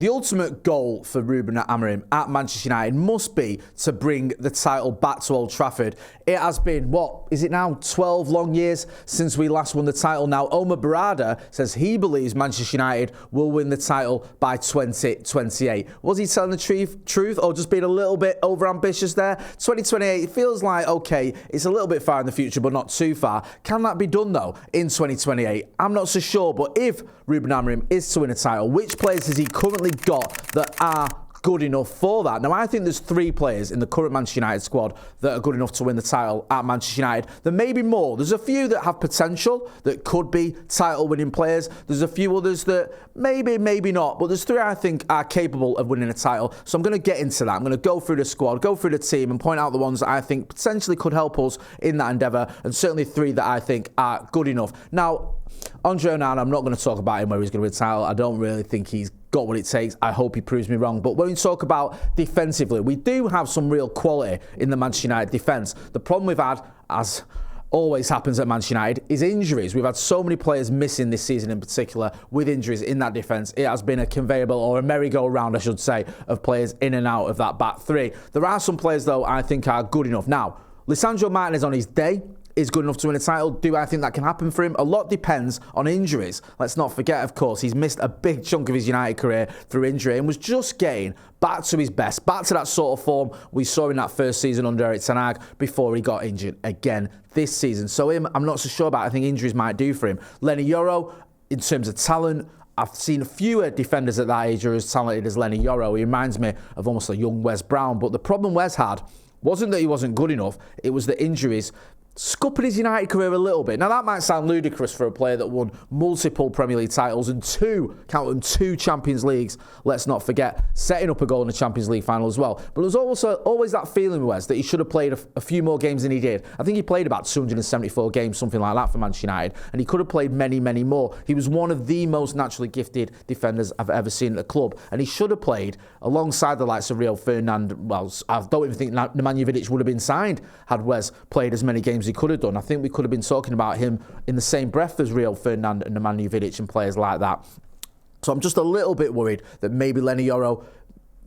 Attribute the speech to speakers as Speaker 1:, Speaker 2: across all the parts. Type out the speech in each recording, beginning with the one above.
Speaker 1: The ultimate goal for Ruben Amorim at Manchester United must be to bring the title back to Old Trafford. It has been, what, is it now 12 long years since we last won the title? Now, Omar Barada says he believes Manchester United will win the title by 2028. Was he telling the truth or just being a little bit overambitious there? 2028, it feels like, okay, it's a little bit far in the future, but not too far. Can that be done, though, in 2028? I'm not so sure, but if Ruben Amorim is to win a title, which players has he currently got that are good enough for that? Now, I think there's 3 players in the current Manchester United squad that are good enough to win the title at Manchester United. There may be more. There's a few that have potential that could be title-winning players. There's a few others that maybe not. But there's 3 I think are capable of winning a title. So I'm going to get into that. I'm going to go through the squad, go through the team and point out the ones that I think potentially could help us in that endeavour. And certainly 3 that I think are good enough. Now, Andre Onana, I'm not going to talk about him where he's going to win a title. I don't really think he's got what it takes. I hope he proves me wrong. But when we talk about defensively, we do have some real quality in the Manchester United defence. The problem we've had, as always happens at Manchester United, is injuries. We've had so many players missing this season in particular with injuries in that defence. It has been a conveyor belt, or a merry-go-round, I should say, of players in and out of that back 3. There are some players, though, I think are good enough. Now, Lisandro Martinez on his day is good enough to win a title. Do I think that can happen for him? A lot depends on injuries. Let's not forget, of course, he's missed a big chunk of his United career through injury and was just getting back to his best, back to that sort of form we saw in that first season under Erik ten Hag before he got injured again this season. So him, I'm not so sure about. I think injuries might do for him. Lenny Yoro, in terms of talent, I've seen fewer defenders at that age who are as talented as Lenny Yoro. He reminds me of almost a young Wes Brown. But the problem Wes had wasn't that he wasn't good enough. It was the injuries scuppered his United career a little bit. Now, that might sound ludicrous for a player that won multiple Premier League titles and 2 Champions Leagues, let's not forget, setting up a goal in the Champions League final as well. But there's also always that feeling, Wes, that he should have played a few more games than he did. I think he played about 274 games, something like that, for Manchester United, and he could have played many, many more. He was one of the most naturally gifted defenders I've ever seen at the club, and he should have played alongside the likes of Rio Fernandes. Well, I don't even think Nemanja Vidic would have been signed had Wes played as many games as he could have done. I think we could have been talking about him in the same breath as Rio Fernandes and Nemanja Vidic and players like that. So I'm just a little bit worried that maybe Lenny Yoro,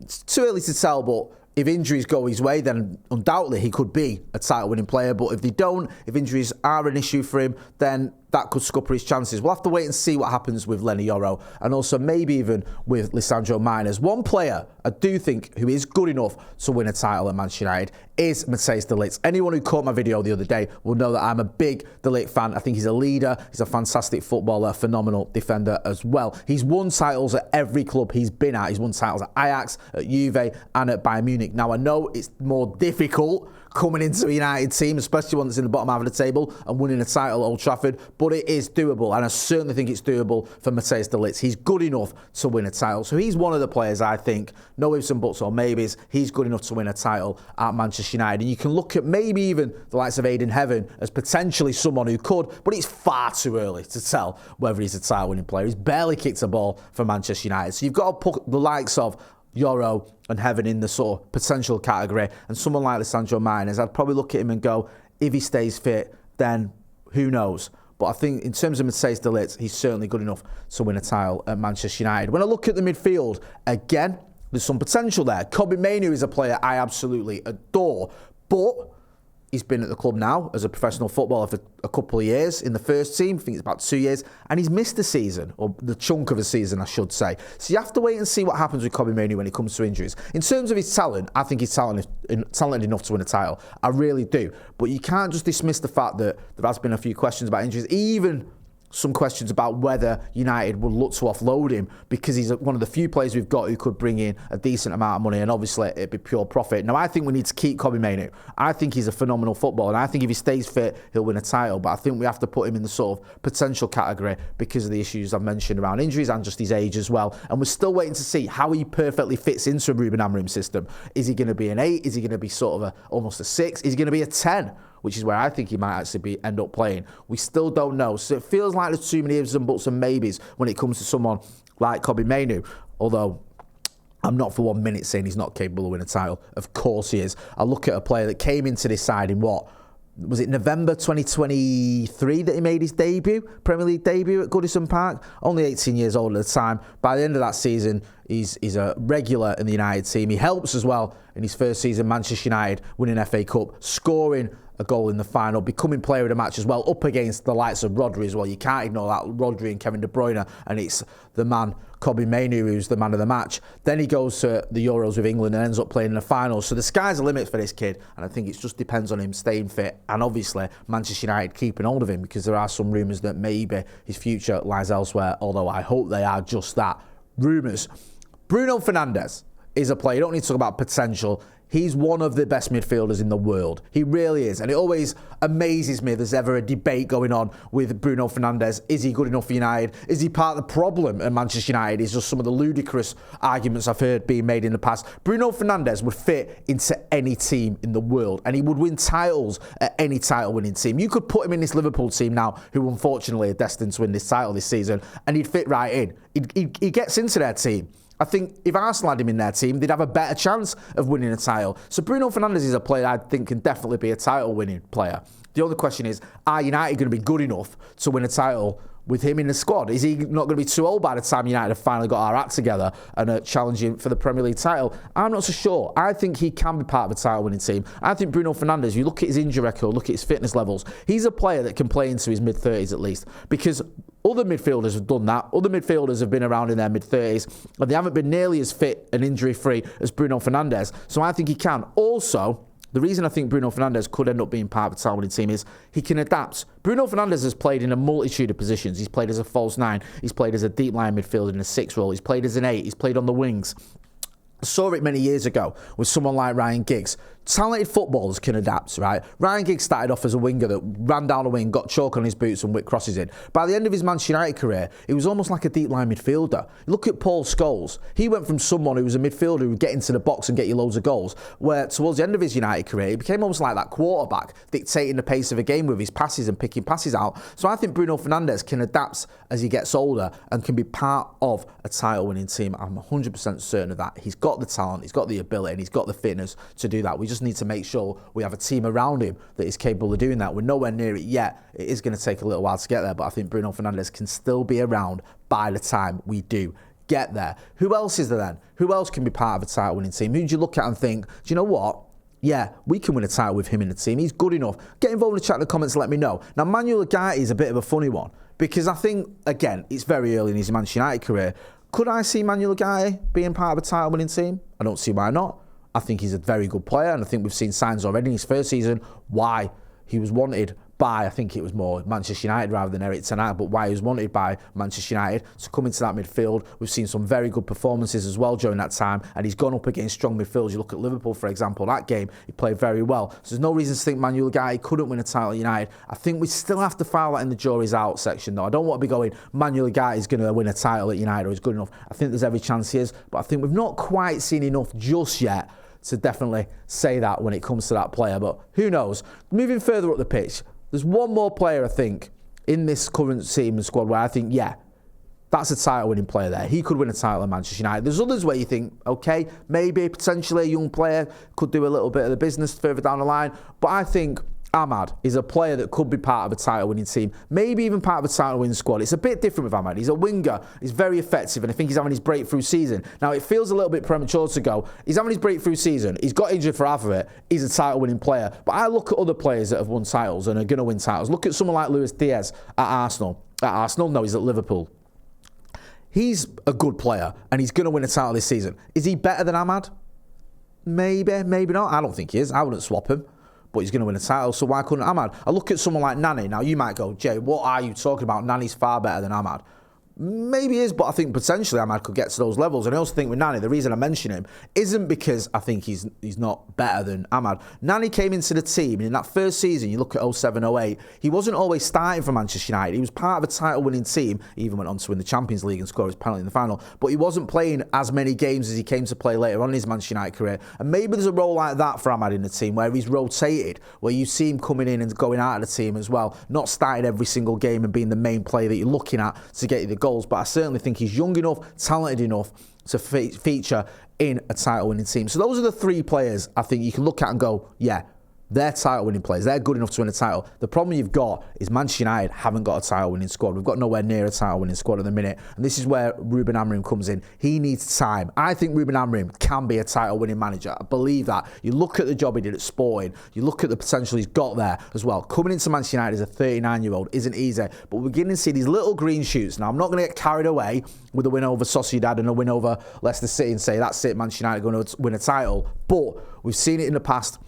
Speaker 1: it's too early to tell, but if injuries go his way, then undoubtedly he could be a title-winning player. But if they don't, if injuries are an issue for him, then that could scupper his chances. We'll have to wait and see what happens with Lenny Yoro and also maybe even with Lisandro Martinez. One player I do think who is good enough to win a title at Manchester United is Matthijs de Ligt. Anyone who caught my video the other day will know that I'm a big de Ligt fan. I think he's a leader. He's a fantastic footballer, phenomenal defender as well. He's won titles at every club he's been at. He's won titles at Ajax, at Juve and at Bayern Munich. Now, I know it's more difficult coming into a United team, especially one that's in the bottom half of the table and winning a title at Old Trafford, but it is doable, and I certainly think it's doable for Matthijs de Ligt. He's good enough to win a title, so he's one of the players I think, no ifs and buts or maybes, he's good enough to win a title at Manchester United. And you can look at maybe even the likes of Aiden Heaven as potentially someone who could, but it's far too early to tell whether he's a title-winning player. He's barely kicked a ball for Manchester United, so you've got to put the likes of Yoro and Heaven in the sort of potential category, and someone like Lisandro Martinez, I'd probably look at him and go, if he stays fit, then who knows? But I think in terms of Matthijs de Ligt, he's certainly good enough to win a title at Manchester United. When I look at the midfield, again, there's some potential there. Kobbie Mainoo is a player I absolutely adore, but he's been at the club now as a professional footballer for a couple of years in the first team. I think it's about 2 years. And he's missed a season, or the chunk of a season, I should say. So you have to wait and see what happens with Kobbie Mainoo when it comes to injuries. In terms of his talent, I think he's talented enough to win a title. I really do. But you can't just dismiss the fact that there has been a few questions about injuries, even some questions about whether United will look to offload him, because he's one of the few players we've got who could bring in a decent amount of money, and obviously it'd be pure profit. Now, I think we need to keep Kobbie Mainoo. I think he's a phenomenal footballer, and I think if he stays fit, he'll win a title. But I think we have to put him in the sort of potential category because of the issues I've mentioned around injuries and just his age as well. And we're still waiting to see how he perfectly fits into a Ruben Amorim system. Is he going to be an 8? Is he going to be sort of almost a 6? Is he going to be a 10? Which is where I think he might actually end up playing. We still don't know. So it feels like there's too many ifs and buts and maybes when it comes to someone like Kobbie Mainoo. Although I'm not for 1 minute saying he's not capable of winning a title. Of course he is. I look at a player that came into this side in was it November 2023 that he made his debut, Premier League debut at Goodison Park? Only 18 years old at the time. By the end of that season, he's a regular in the United team. He helps as well in his first season, Manchester United, winning FA Cup, scoring a goal in the final, becoming player of the match as well, up against the likes of Rodri as well. You can't ignore that, Rodri and Kevin De Bruyne, and it's the man, Kobbie Mainoo, who's the man of the match. Then he goes to the Euros with England and ends up playing in the final. So the sky's the limit for this kid, and I think it just depends on him staying fit, and obviously Manchester United keeping hold of him, because there are some rumours that maybe his future lies elsewhere, although I hope they are just that, rumours. Bruno Fernandes is a player, you don't need to talk about potential. He's one of the best midfielders in the world. He really is. And it always amazes me there's ever a debate going on with Bruno Fernandes. Is he good enough for United? Is he part of the problem at Manchester United? Is just some of the ludicrous arguments I've heard being made in the past. Bruno Fernandes would fit into any team in the world, and he would win titles at any title-winning team. You could put him in this Liverpool team now, who unfortunately are destined to win this title this season, and he'd fit right in. He gets into their team. I think if Arsenal had him in their team, they'd have a better chance of winning a title. So Bruno Fernandes is a player I think can definitely be a title-winning player. The other question is, are United going to be good enough to win a title with him in the squad? Is he not going to be too old by the time United have finally got our act together and are challenging for the Premier League title? I'm not so sure. I think he can be part of a title-winning team. I think Bruno Fernandes, you look at his injury record, look at his fitness levels, he's a player that can play into his mid-30s at least, because other midfielders have done that. Other midfielders have been around in their mid-30s, and they haven't been nearly as fit and injury-free as Bruno Fernandes. So I think he can. Also, the reason I think Bruno Fernandes could end up being part of a title-winning team is he can adapt. Bruno Fernandes has played in a multitude of positions. He's played as a false nine. He's played as a deep line midfielder in a 6 role. He's played as an 8. He's played on the wings. I saw it many years ago with someone like Ryan Giggs. Talented footballers can adapt, right? Ryan Giggs started off as a winger that ran down the wing, got chalk on his boots and whipped crosses in. By the end of his Manchester United career, he was almost like a deep line midfielder. Look at Paul Scholes. He went from someone who was a midfielder who would get into the box and get you loads of goals, where towards the end of his United career, he became almost like that quarterback, dictating the pace of a game with his passes and picking passes out. So I think Bruno Fernandes can adapt as he gets older and can be part of a title-winning team. I'm 100% certain of that. He's got the talent, he's got the ability, and he's got the fitness to do that. We just need to make sure we have a team around him that is capable of doing that. We're nowhere near it yet. It is going to take a little while to get there, but I think Bruno Fernandes can still be around by the time we do get there. Who else is there then? Who else can be part of a title-winning team? Who do you look at and think, do you know what? Yeah, we can win a title with him in the team. He's good enough. Get involved in the chat in the comments and let me know. Now, Manuel Ugarte is a bit of a funny one, because I think, again, it's very early in his Manchester United career. Could I see Manuel Ugarte being part of a title-winning team? I don't see why not. I think he's a very good player, and I think we've seen signs already in his first season why he was wanted by, I think it was more Manchester United rather than Erik ten Hag, but why he was wanted by Manchester United to come into that midfield. We've seen some very good performances as well during that time, and he's gone up against strong midfielders. You look at Liverpool, for example, that game, he played very well. So there's no reason to think Manuel Ugarte couldn't win a title at United. I think we still have to file that in the jury's out section, though. I don't want to be going, Manuel Ugarte is going to win a title at United, or he's good enough. I think there's every chance he is, but I think we've not quite seen enough just yet to definitely say that when it comes to that player, but who knows. Moving further up the pitch, there's one more player, I think, in this current team and squad where I think, yeah, that's a title-winning player there. He could win a title at Manchester United. There's others where you think, okay, maybe potentially a young player could do a little bit of the business further down the line, but I think Ahmad is a player that could be part of a title-winning team, maybe even part of a title-winning squad. It's a bit different with Ahmad. He's a winger. He's very effective, and I think he's having his breakthrough season. Now, it feels a little bit premature to go, he's having his breakthrough season. He's got injured for half of it. He's a title-winning player. But I look at other players that have won titles and are going to win titles. Look at someone like Luis Diaz at Arsenal. At Arsenal? No, he's at Liverpool. He's a good player, and he's going to win a title this season. Is he better than Ahmad? Maybe, maybe not. I don't think he is. I wouldn't swap him. But he's going to win a title, so why couldn't Ahmad? I look at someone like Nani. Now, you might go, Jay, what are you talking about? Nani's far better than Ahmad. Maybe he is, but I think potentially Ahmad could get to those levels. And I also think with Nani, the reason I mention him isn't because I think he's not better than Ahmad. Nani came into the team, and in that first season, you look at 07-08, he wasn't always starting for Manchester United. He was part of a title-winning team. He even went on to win the Champions League and score his penalty in the final. But he wasn't playing as many games as he came to play later on in his Manchester United career. And maybe there's a role like that for Ahmad in the team, where he's rotated, where you see him coming in and going out of the team as well, not starting every single game and being the main player that you're looking at to get you the goals. But I certainly think he's young enough, talented enough to feature in a title-winning team. So those are the three players I think you can look at and go, yeah, They're title-winning players. They're good enough to win a title. The problem you've got is Manchester United haven't got a title-winning squad. We've got nowhere near a title-winning squad at the minute. And this is where Ruben Amorim comes in. He needs time. I think Ruben Amorim can be a title-winning manager. I believe that. You look at the job he did at Sporting. You look at the potential he's got there as well. Coming into Manchester United as a 39-year-old isn't easy. But we're beginning to see these little green shoots. Now, I'm not going to get carried away with a win over Sociedad and a win over Leicester City and say, that's it, Manchester United are going to win a title. But we've seen it in the past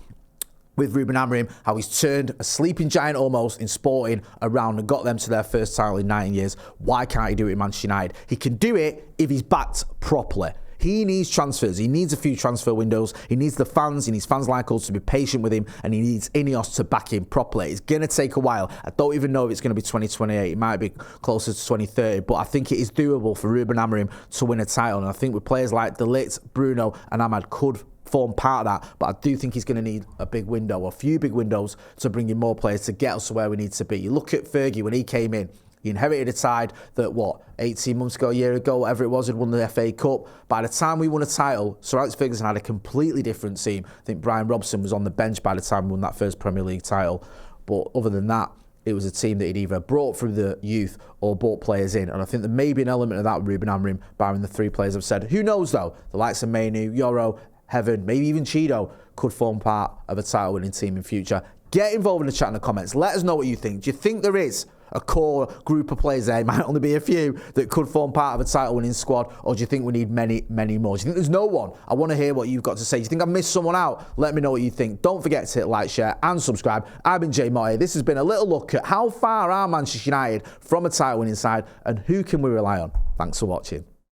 Speaker 1: with Ruben Amorim, how he's turned a sleeping giant almost in Sporting around and got them to their first title in 9 years. Why can't he do it in Manchester United? He can do it if he's backed properly. He needs transfers. He needs a few transfer windows. He needs the fans. He needs fans like us to be patient with him. And he needs Ineos to back him properly. It's going to take a while. I don't even know if it's going to be 2028. It might be closer to 2030. But I think it is doable for Ruben Amorim to win a title. And I think with players like De Ligt, Bruno and Ahmad could form part of that, but I do think he's going to need a big window, a few big windows to bring in more players to get us to where we need to be. You look at Fergie when he came in, he inherited a side that, 18 months ago, a year ago, whatever it was, had won the FA Cup. By the time we won a title, Sir Alex Ferguson had a completely different team. I think Brian Robson was on the bench by the time we won that first Premier League title. But other than that, it was a team that he'd either brought through the youth or brought players in. And I think there may be an element of that with Ruben Amorim, barring the three players I've said. Who knows, though? The likes of Mainu, Yoro, Heaven, maybe even Cheeto could form part of a title-winning team in future. Get involved in the chat in the comments. Let us know what you think. Do you think there is a core group of players there, it might only be a few, that could form part of a title-winning squad, or do you think we need many, many more? Do you think there's no one? I want to hear what you've got to say. Do you think I've missed someone out? Let me know what you think. Don't forget to hit like, share and subscribe. I've been Jay Motti. This has been a little look at how far are Manchester United from a title-winning side and who can we rely on. Thanks for watching.